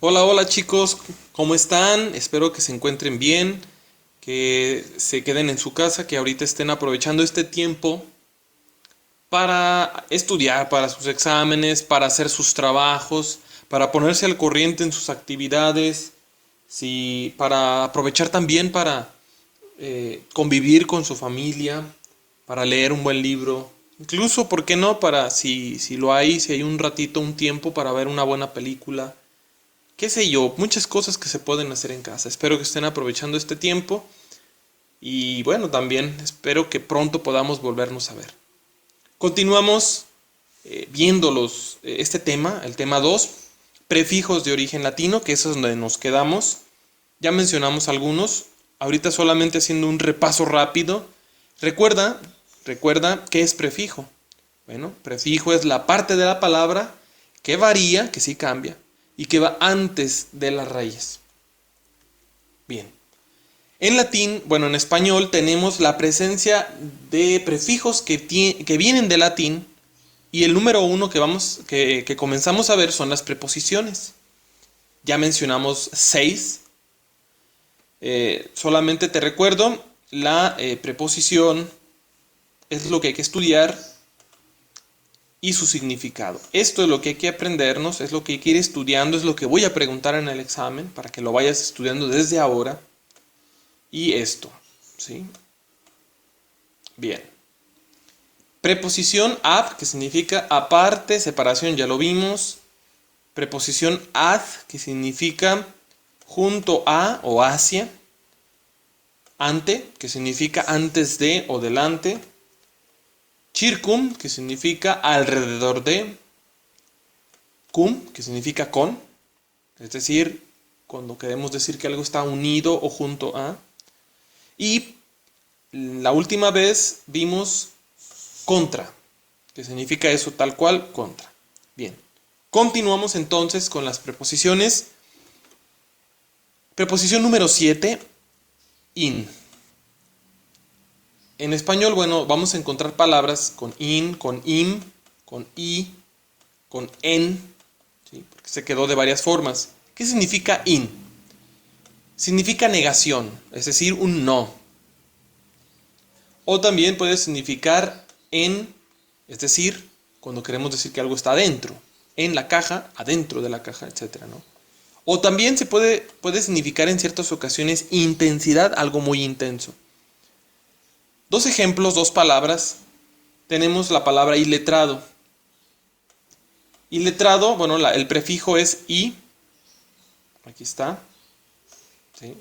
Hola, hola chicos, ¿cómo están? Espero que se encuentren bien, que se queden en su casa, que ahorita estén aprovechando este tiempo para estudiar, para sus exámenes, para hacer sus trabajos, para ponerse al corriente en sus actividades, sí, para aprovechar también para convivir con su familia, para leer un buen libro, incluso, ¿por qué no? Para, si lo hay, si hay un ratito, un tiempo para ver una buena película, qué sé yo, muchas cosas que se pueden hacer en casa. Espero que estén aprovechando este tiempo y bueno, también espero que pronto podamos volvernos a ver. Continuamos viendo este tema, el tema 2, prefijos de origen latino, que es donde nos quedamos. Ya mencionamos algunos, ahorita solamente haciendo un repaso rápido. Recuerda, recuerda qué es prefijo. Bueno, prefijo es la parte de la palabra que varía, que sí cambia, y que va antes de la raíz. Bien. En latín, bueno, en español tenemos la presencia de prefijos que vienen de latín y el número uno que comenzamos a ver son las preposiciones. Ya mencionamos seis. Solamente te recuerdo, la preposición es lo que hay que estudiar y su significado. Esto es lo que hay que aprendernos, es lo que hay que ir estudiando, es lo que voy a preguntar en el examen para que lo vayas estudiando desde ahora. Y esto, ¿sí? Bien. Preposición ab, que significa aparte, separación, ya lo vimos. Preposición ad, que significa junto a o hacia. Ante, que significa antes de o delante. Circum, que significa alrededor de. Cum, que significa con, es decir, cuando queremos decir que algo está unido o junto a. Y la última vez vimos contra, que significa eso tal cual, contra. Bien, continuamos entonces con las preposiciones. Preposición número 7, in. En español, bueno, vamos a encontrar palabras con in, con im, con i, con en, ¿sí? Porque se quedó de varias formas. ¿Qué significa in? Significa negación, es decir, un no. O también puede significar en, es decir, cuando queremos decir que algo está adentro, en la caja, adentro de la caja, etcétera, ¿no? O también puede significar en ciertas ocasiones intensidad, algo muy intenso. Dos ejemplos, dos palabras. Tenemos la palabra iletrado. Iletrado, bueno, el prefijo es i, aquí está, ¿sí?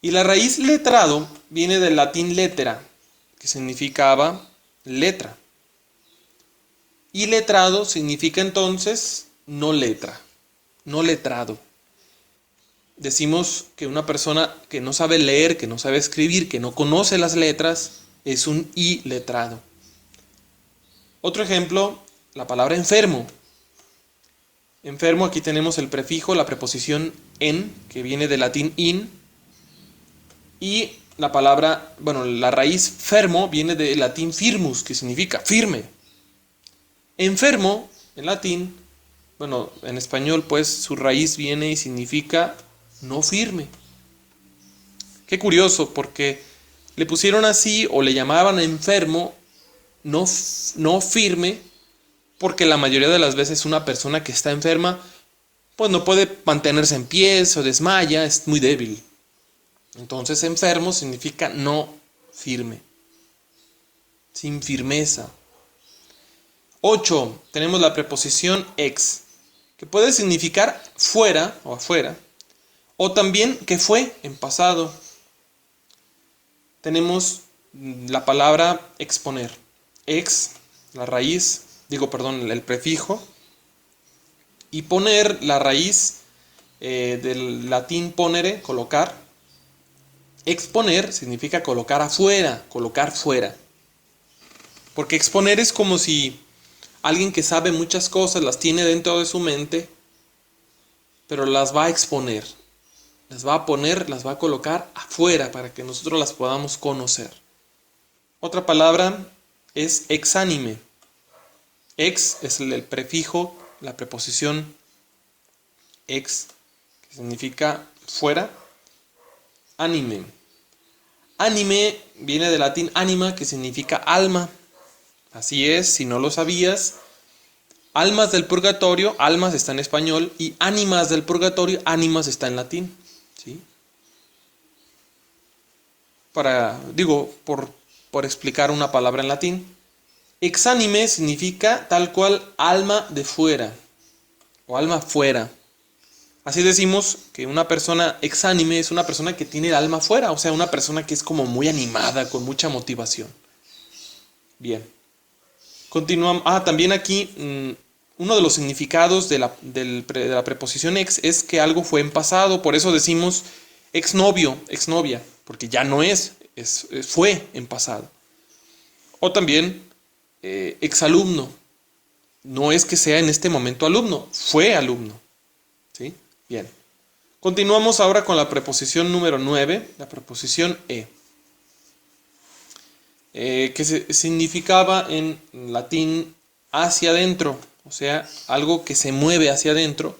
Y la raíz letrado viene del latín lettera, que significaba letra. Y letrado significa entonces no letra, no letrado. Decimos que una persona que no sabe leer, que no sabe escribir, que no conoce las letras, es un iletrado. Otro ejemplo, la palabra enfermo. Enfermo, aquí tenemos el prefijo, la preposición en, que viene del latín in, y la palabra, bueno, la raíz fermo viene del latín firmus, que significa firme. Enfermo, en latín, bueno, en español, pues su raíz viene y significa no firme. Qué curioso, porque le pusieron así o le llamaban enfermo, no, no firme, porque la mayoría de las veces una persona que está enferma, pues no puede mantenerse en pie, se desmaya, es muy débil. Entonces enfermo significa no firme, sin firmeza. 8. Tenemos la preposición ex, que puede significar fuera o afuera, o también que fue en pasado. Tenemos la palabra exponer. Ex, la raíz, perdón, el prefijo, y poner, la raíz del latín ponere, colocar. Exponer significa colocar afuera, colocar fuera. Porque exponer es como si alguien que sabe muchas cosas las tiene dentro de su mente, pero las va a exponer, las va a poner, las va a colocar afuera para que nosotros las podamos conocer. Otra palabra es exánime. Ex es el prefijo, la preposición ex, que significa fuera. Anime. Anime viene del latín anima, que significa alma. Así es, si no lo sabías. Almas del purgatorio, almas está en español, y ánimas del purgatorio, ánimas está en latín. ¿Sí? Por explicar una palabra en latín. Exánime significa tal cual alma de fuera, o alma fuera. Así decimos que una persona exánime es una persona que tiene el alma fuera, o sea, una persona que es como muy animada, con mucha motivación. Bien. Continuamos. También aquí uno de los significados de la preposición ex es que algo fue en pasado, por eso decimos exnovio, exnovia, porque ya no fue en pasado. O también exalumno, no es que sea en este momento alumno, fue alumno. ¿Sí? Bien. Continuamos ahora con la preposición número 9, la preposición que significaba en latín hacia adentro, o sea, algo que se mueve hacia adentro.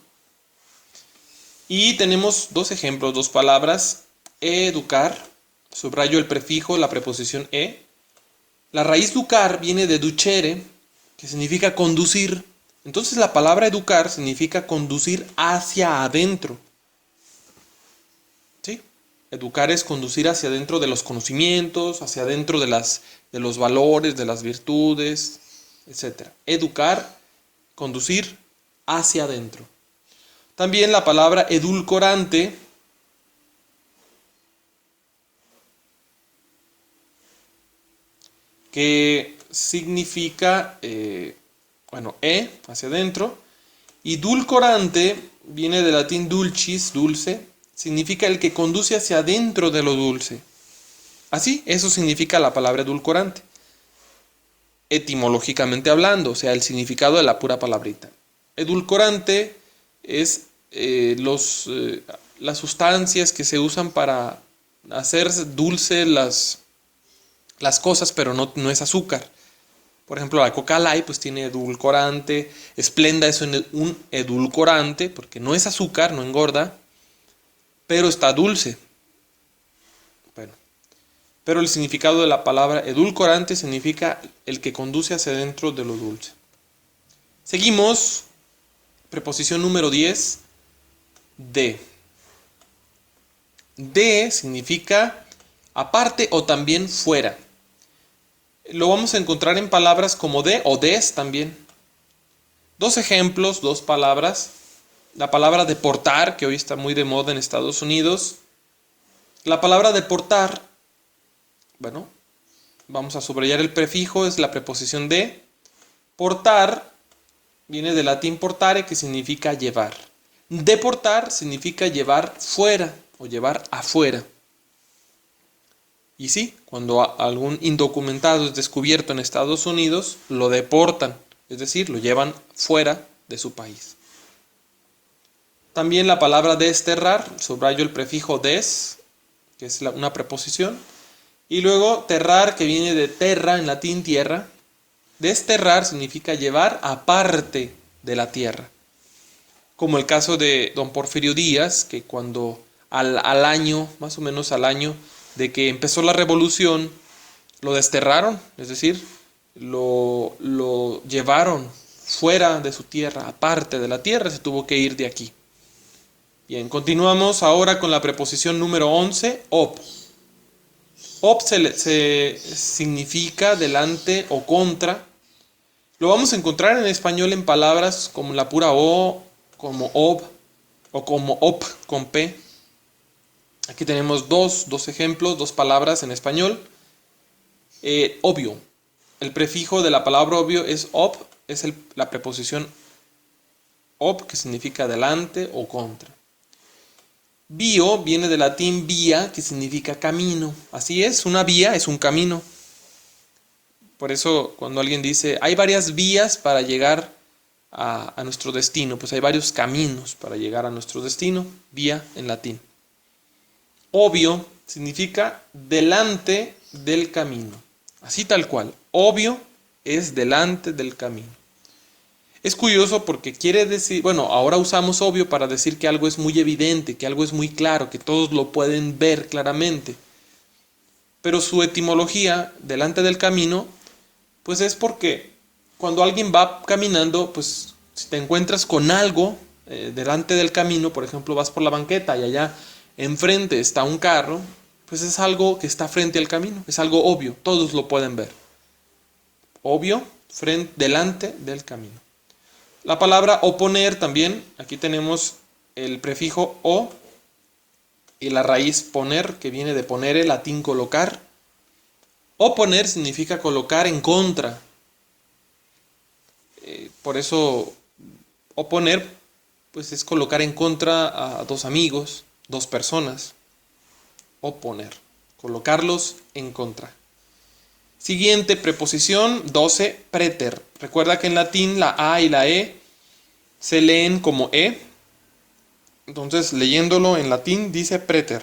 Y tenemos dos ejemplos, dos palabras. Educar, subrayo el prefijo, la preposición e. La raíz ducar viene de ducere, que significa conducir. Entonces la palabra educar significa conducir hacia adentro. ¿Sí? Educar es conducir hacia adentro de los conocimientos, hacia adentro de los valores, de las virtudes, etc. Educar, conducir hacia adentro. También la palabra edulcorante que significa, hacia adentro, y dulcorante viene del latín dulcis, dulce, significa el que conduce hacia adentro de lo dulce. Así, eso significa la palabra edulcorante, etimológicamente hablando, o sea, el significado de la pura palabrita. Edulcorante es las sustancias que se usan para hacer dulce las cosas, pero no es azúcar. Por ejemplo, la Coca Light pues tiene edulcorante, Splenda es un edulcorante porque no es azúcar, no engorda, pero está dulce. Bueno, pero el significado de la palabra edulcorante significa el que conduce hacia dentro de lo dulce. Seguimos, preposición número 10, de. De significa aparte o también fuera. Lo vamos a encontrar en palabras como de o des también. Dos ejemplos, dos palabras. La palabra deportar, que hoy está muy de moda en Estados Unidos. La palabra deportar, bueno, vamos a subrayar el prefijo, es la preposición de. Portar viene del latín portare, que significa llevar. Deportar significa llevar fuera o llevar afuera. Y sí, cuando algún indocumentado es descubierto en Estados Unidos, lo deportan, es decir, lo llevan fuera de su país. También la palabra desterrar, subrayo el prefijo des, que es una preposición, y luego terrar, que viene de terra, en latín tierra. Desterrar significa llevar aparte de la tierra. Como el caso de don Porfirio Díaz, que cuando al año, más o menos al año, de que empezó la revolución, lo desterraron, es decir, lo llevaron fuera de su tierra, aparte de la tierra, se tuvo que ir de aquí. Bien, continuamos ahora con la preposición número 11, op. Op se significa delante o contra. Lo vamos a encontrar en español en palabras como la pura o, como ob, o como op con p. Aquí tenemos dos ejemplos, dos palabras en español. Obvio. El prefijo de la palabra obvio es op, es la preposición op, que significa delante o contra. Bio viene del latín vía, que significa camino. Así es, una vía es un camino. Por eso cuando alguien dice, hay varias vías para llegar a nuestro destino, pues hay varios caminos para llegar a nuestro destino, vía en latín. Obvio significa delante del camino. Así tal cual. Obvio es delante del camino. Es curioso porque quiere decir, bueno, ahora usamos obvio para decir que algo es muy evidente, que algo es muy claro, que todos lo pueden ver claramente. Pero su etimología, delante del camino, pues es porque cuando alguien va caminando, pues si te encuentras con algo delante del camino, por ejemplo, vas por la banqueta y allá enfrente está un carro, pues es algo que está frente al camino, es algo obvio, todos lo pueden ver. Obvio, frente, delante del camino. La palabra oponer también, aquí tenemos el prefijo o y la raíz poner, que viene de ponere, latín colocar. Oponer significa colocar en contra. Por eso oponer pues es colocar en contra a dos amigos, dos personas. Oponer, colocarlos en contra. Siguiente preposición 12, preter. Recuerda que en latín la A y la E se leen como E. Entonces, leyéndolo en latín dice preter,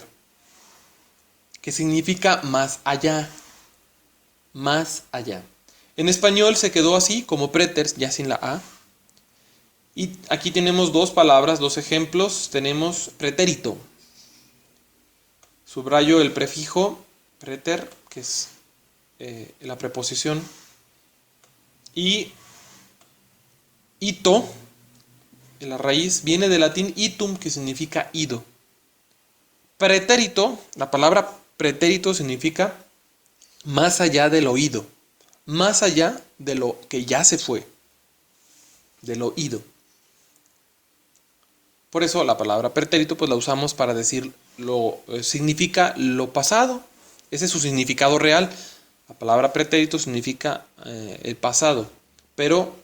que significa más allá, más allá. En español se quedó así, como preter, ya sin la A. Y aquí tenemos dos palabras, dos ejemplos. Tenemos pretérito. Subrayo el prefijo preter, que es la preposición. Y ito, la raíz, viene del latín itum, que significa ido. Pretérito, la palabra pretérito significa más allá del oído, más allá de lo que ya se fue, del oído. Por eso la palabra pretérito pues la usamos para decir significa lo pasado. Ese es su significado real. La palabra pretérito significa el pasado, pero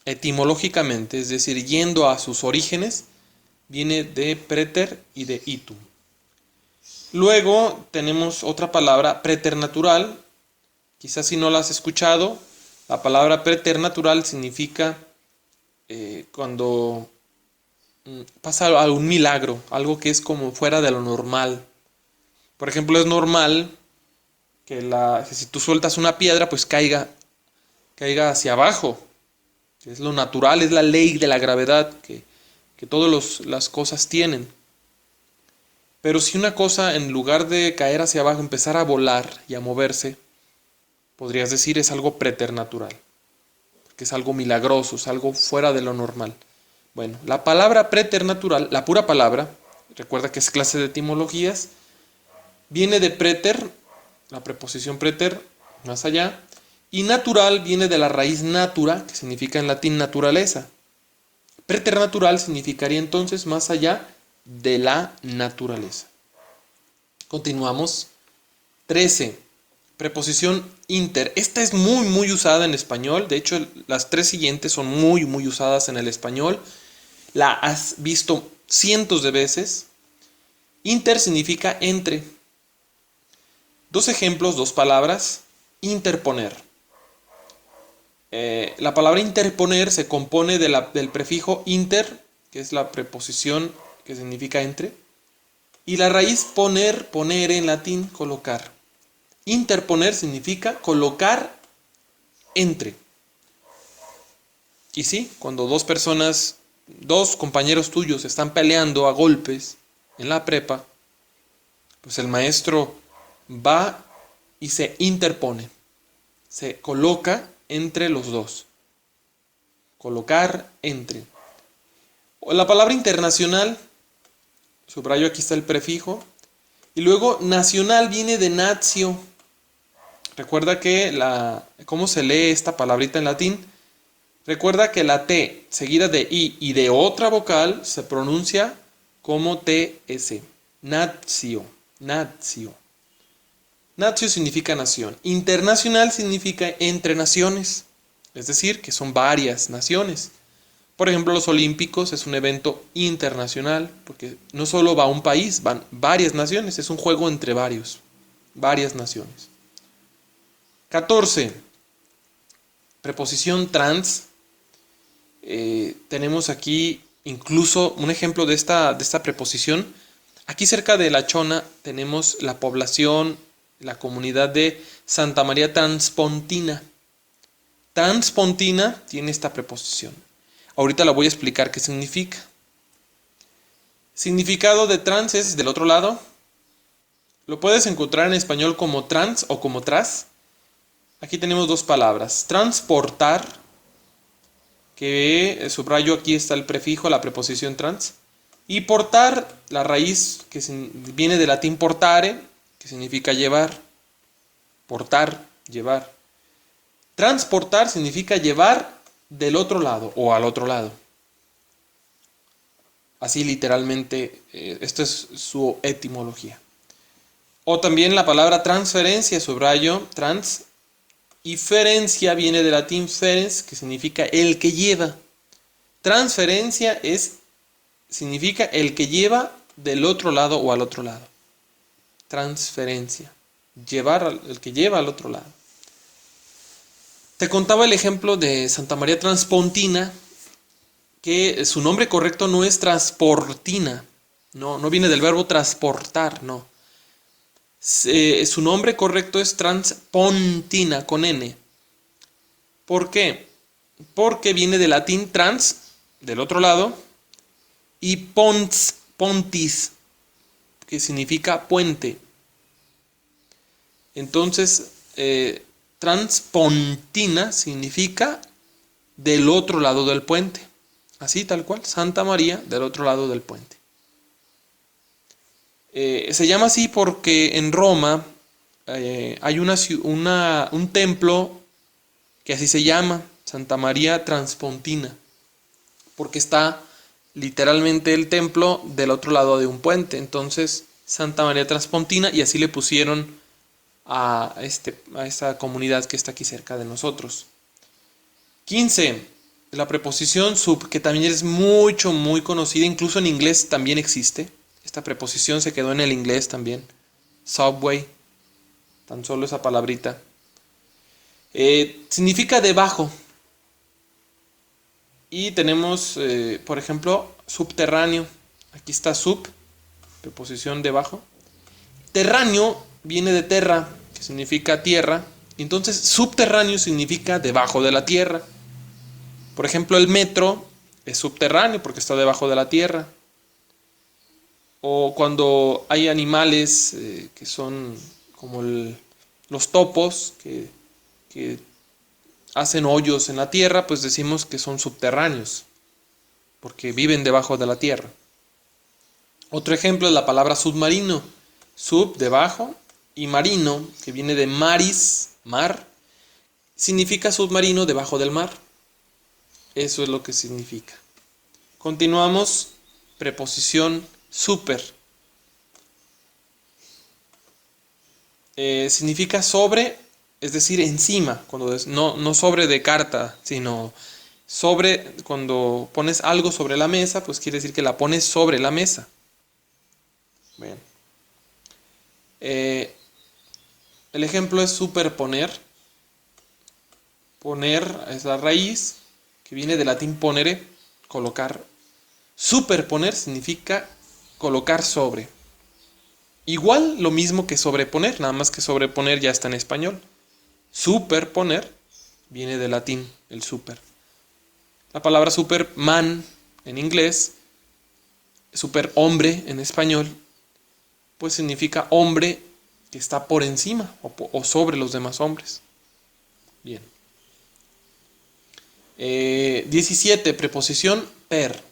etimológicamente, es decir, yendo a sus orígenes, viene de preter y de itum. Luego tenemos otra palabra, preternatural. Quizás si no la has escuchado, la palabra preternatural significa cuando pasa algún milagro, algo que es como fuera de lo normal. Por ejemplo, es normal que si tú sueltas una piedra, pues caiga hacia abajo. Es lo natural, es la ley de la gravedad que todas las cosas tienen. Pero si una cosa, en lugar de caer hacia abajo, empezara a volar y a moverse, podrías decir es algo preternatural, que es algo milagroso, es algo fuera de lo normal. Bueno, la palabra preternatural, la pura palabra, recuerda que es clase de etimologías, viene de preter, la preposición preter, más allá, y natural viene de la raíz natura, que significa en latín naturaleza. Preternatural significaría entonces más allá de la naturaleza. Continuamos. 13. Preposición inter. Esta es muy, muy usada en español. De hecho, las tres siguientes son muy, muy usadas en el español. La has visto cientos de veces. Inter significa entre. Dos ejemplos, dos palabras. Interponer. La palabra interponer se compone del prefijo inter, que es la preposición que significa entre, y la raíz poner, poner en latín, colocar. Interponer significa colocar entre. Y sí, cuando dos compañeros tuyos están peleando a golpes en la prepa, pues el maestro va y se interpone, se coloca entre los dos. Colocar entre. La palabra internacional, subrayo aquí está el prefijo, y luego nacional viene de natio. Recuerda que ¿cómo se lee esta palabrita en latín? Recuerda que la T seguida de I y de otra vocal se pronuncia como TS. Natio. Natio. Natio significa nación. Internacional significa entre naciones. Es decir, que son varias naciones. Por ejemplo, los Olímpicos es un evento internacional, porque no solo va un país, van varias naciones. Es un juego entre varias naciones. 14. Preposición trans. Tenemos aquí incluso un ejemplo de esta preposición. Aquí cerca de La Chona tenemos la población, la comunidad de Santa María Transpontina. Transpontina tiene esta preposición. Ahorita la voy a explicar qué significa. Significado de trans es del otro lado. Lo puedes encontrar en español como trans o como tras. Aquí tenemos dos palabras. Transportar, que subrayo aquí está el prefijo, la preposición trans. Y portar, la raíz que viene del latín portare, que significa llevar. Portar, llevar. Transportar significa llevar del otro lado o al otro lado. Así literalmente, esto es su etimología. O también la palabra transferencia, subrayo, trans. Y ferencia viene del latín ferens, que significa el que lleva. Transferencia significa el que lleva del otro lado o al otro lado. Transferencia. Llevar, el que lleva al otro lado. Te contaba el ejemplo de Santa María Transpontina, que su nombre correcto no es transportina. No viene del verbo transportar, no. Su nombre correcto es Transpontina, con N. ¿Por qué? Porque viene del latín trans, del otro lado, y pontis, que significa puente. Entonces, Transpontina significa del otro lado del puente. Así tal cual, Santa María del otro lado del puente. Se llama así porque en Roma hay un templo que así se llama, Santa María Transpontina, porque está literalmente el templo del otro lado de un puente. Entonces, Santa María Transpontina, y así le pusieron a esta comunidad que está aquí cerca de nosotros. 15. La preposición sub, que también es muy conocida, incluso en inglés también existe. Esta preposición se quedó en el inglés también. Subway, tan solo esa palabrita. Significa debajo. Y tenemos, por ejemplo, subterráneo. Aquí está sub, preposición debajo. Terráneo viene de terra, que significa tierra. Entonces, subterráneo significa debajo de la tierra. Por ejemplo, el metro es subterráneo porque está debajo de la tierra. O cuando hay animales que son como los topos, que hacen hoyos en la tierra, pues decimos que son subterráneos, porque viven debajo de la tierra. Otro ejemplo es la palabra submarino. Sub, debajo, y marino, que viene de maris, mar, significa submarino debajo del mar. Eso es lo que significa. Continuamos, preposición super. Significa sobre, es decir, encima, cuando no sobre de carta, sino sobre, cuando pones algo sobre la mesa, pues quiere decir que la pones sobre la mesa. Bien. El ejemplo es superponer. Poner es la raíz, que viene del latín ponere, colocar. Superponer significa colocar sobre. Igual lo mismo que sobreponer, nada más que sobreponer ya está en español. Superponer viene del latín, el super. La palabra superman en inglés, superhombre en español, pues significa hombre que está por encima o sobre los demás hombres. Bien. 17, preposición per.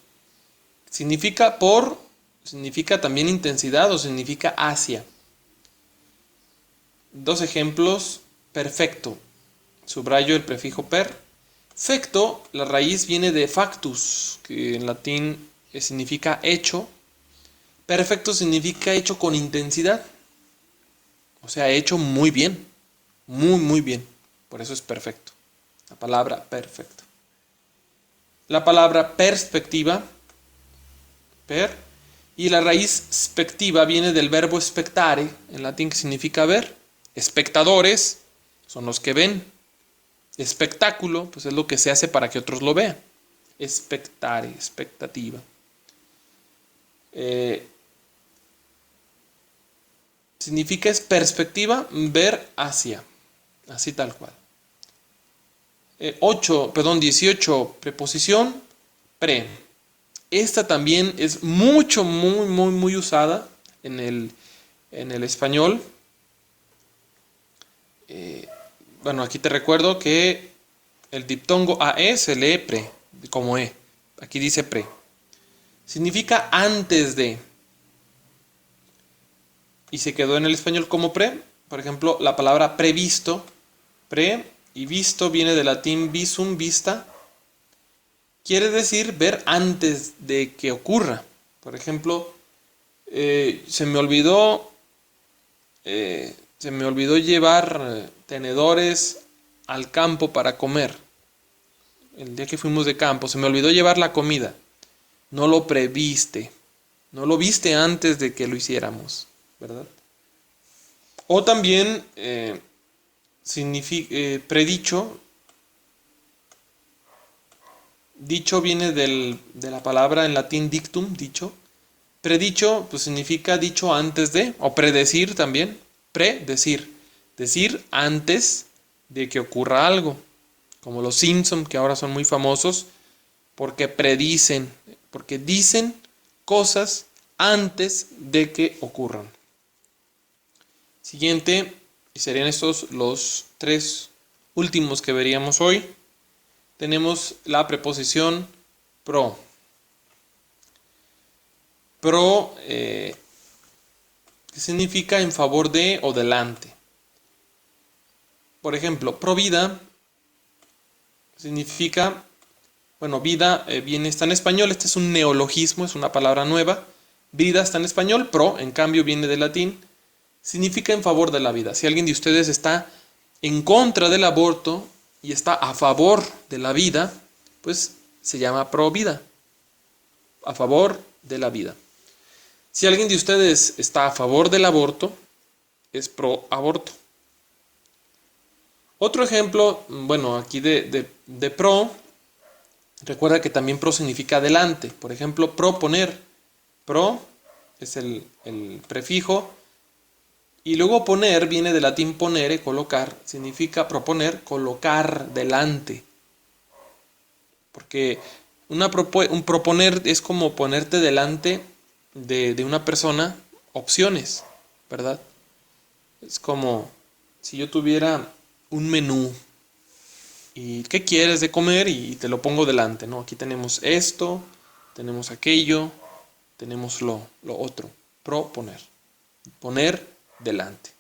Significa por, significa también intensidad o significa hacia. Dos ejemplos. Perfecto. Subrayo el prefijo per. Fecto, la raíz viene de factus, que en latín significa hecho. Perfecto significa hecho con intensidad. O sea, hecho muy bien. Muy bien. Por eso es perfecto. La palabra perfecto. La palabra perspectiva, per, y la raíz spectiva viene del verbo spectare, en latín, que significa ver. Espectadores son los que ven. Espectáculo, pues es lo que se hace para que otros lo vean. Expectare, expectativa. Significa es perspectiva, ver hacia. Así tal cual. 18, preposición pre. Esta también es mucho, muy usada en el español. Bueno, aquí te recuerdo que el diptongo AE se lee pre, como E. Aquí dice pre. Significa antes de. Y se quedó en el español como pre. Por ejemplo, la palabra previsto, pre y visto viene del latín visum, vista. Quiere decir ver antes de que ocurra. Por ejemplo, se me olvidó llevar tenedores al campo para comer. El día que fuimos de campo, se me olvidó llevar la comida. No lo previste. No lo viste antes de que lo hiciéramos, ¿verdad? O también predicho. Dicho viene de la palabra en latín dictum, dicho. Predicho pues significa dicho antes de, o predecir también. Predecir. Decir antes de que ocurra algo. Como los Simpson, que ahora son muy famosos porque predicen, porque dicen cosas antes de que ocurran. Siguiente, y serían estos los tres últimos que veríamos hoy. Tenemos la preposición pro. Pro, que significa en favor de o delante. Por ejemplo, pro vida significa, bueno, vida está en español, este es un neologismo, es una palabra nueva. Vida está en español, pro, en cambio, viene del latín, significa en favor de la vida. Si alguien de ustedes está en contra del aborto y está a favor de la vida, pues se llama pro vida, a favor de la vida. Si alguien de ustedes está a favor del aborto, es pro aborto. Otro ejemplo, bueno, aquí de pro, recuerda que también pro significa adelante. Por ejemplo, proponer. Pro es el prefijo. Y luego poner viene del latín ponere, colocar. Significa proponer, colocar delante. Porque un proponer es como ponerte delante de una persona opciones, ¿verdad? Es como si yo tuviera un menú y ¿qué quieres de comer? Y te lo pongo delante, ¿no? Aquí tenemos esto, tenemos aquello, tenemos lo otro. Proponer. Poner delante.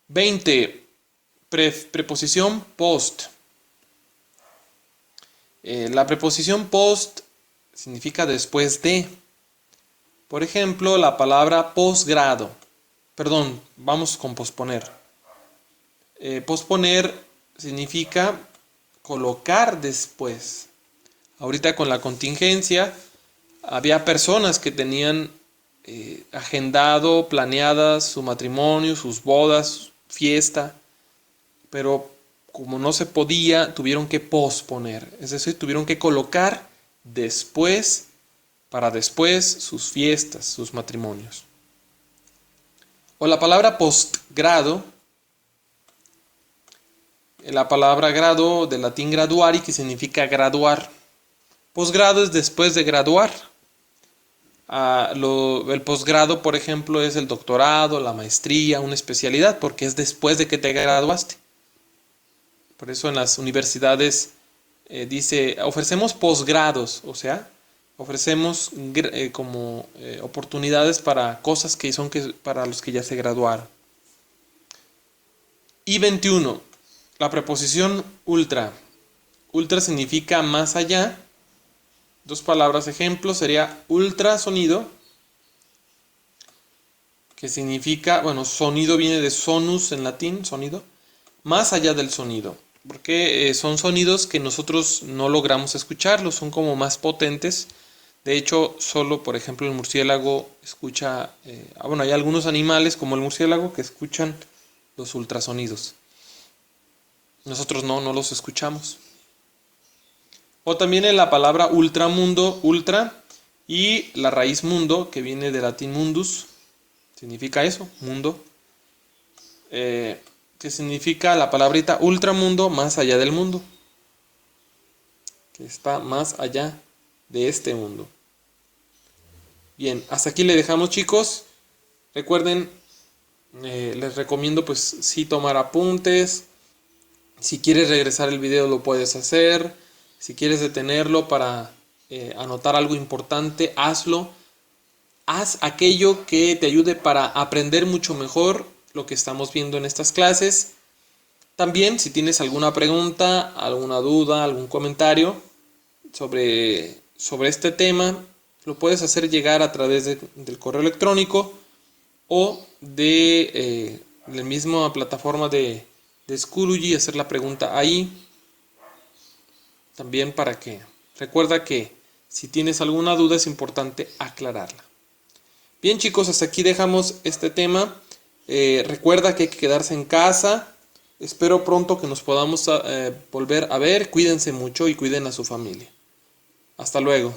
20. Preposición post. La preposición post significa después de. Por ejemplo, la palabra posgrado. Perdón, vamos con posponer. Posponer significa colocar después. Ahorita con la contingencia había personas que tenían agendado, planeadas su matrimonio, sus bodas, fiesta, pero como no se podía, tuvieron que posponer. Es decir, tuvieron que colocar después, para después, sus fiestas, sus matrimonios. O la palabra postgrado. La palabra grado del latín graduari, que significa graduar. Posgrado es después de graduar. El posgrado, por ejemplo, es el doctorado, la maestría, una especialidad, porque es después de que te graduaste. Por eso en las universidades dice, ofrecemos posgrados, o sea, ofrecemos oportunidades para cosas que son para los que ya se graduaron. Y 21. La preposición ultra. Ultra significa más allá. Dos palabras ejemplo sería ultrasonido, que significa, bueno, sonido viene de sonus en latín, sonido, más allá del sonido, porque son sonidos que nosotros no logramos escucharlos, son como más potentes. De hecho, solo, por ejemplo, el murciélago escucha, bueno, hay algunos animales como el murciélago que escuchan los ultrasonidos. Nosotros no los escuchamos. O también en la palabra ultramundo, ultra, y la raíz mundo, que viene del latín mundus, significa eso, mundo, que significa la palabrita ultramundo, más allá del mundo, que está más allá de este mundo. Bien, hasta aquí le dejamos, chicos. Recuerden, les recomiendo pues sí tomar apuntes. Si quieres regresar el video lo puedes hacer. Si quieres detenerlo para anotar algo importante, hazlo. Haz aquello que te ayude para aprender mucho mejor lo que estamos viendo en estas clases. También, si tienes alguna pregunta, alguna duda, algún comentario sobre este tema, lo puedes hacer llegar a través del correo electrónico o de la misma plataforma de Schoology, hacer la pregunta ahí. También recuerda que si tienes alguna duda es importante aclararla. Bien, chicos, hasta aquí dejamos este tema. Recuerda que hay que quedarse en casa. Espero pronto que nos podamos volver a ver. Cuídense mucho y cuiden a su familia. Hasta luego.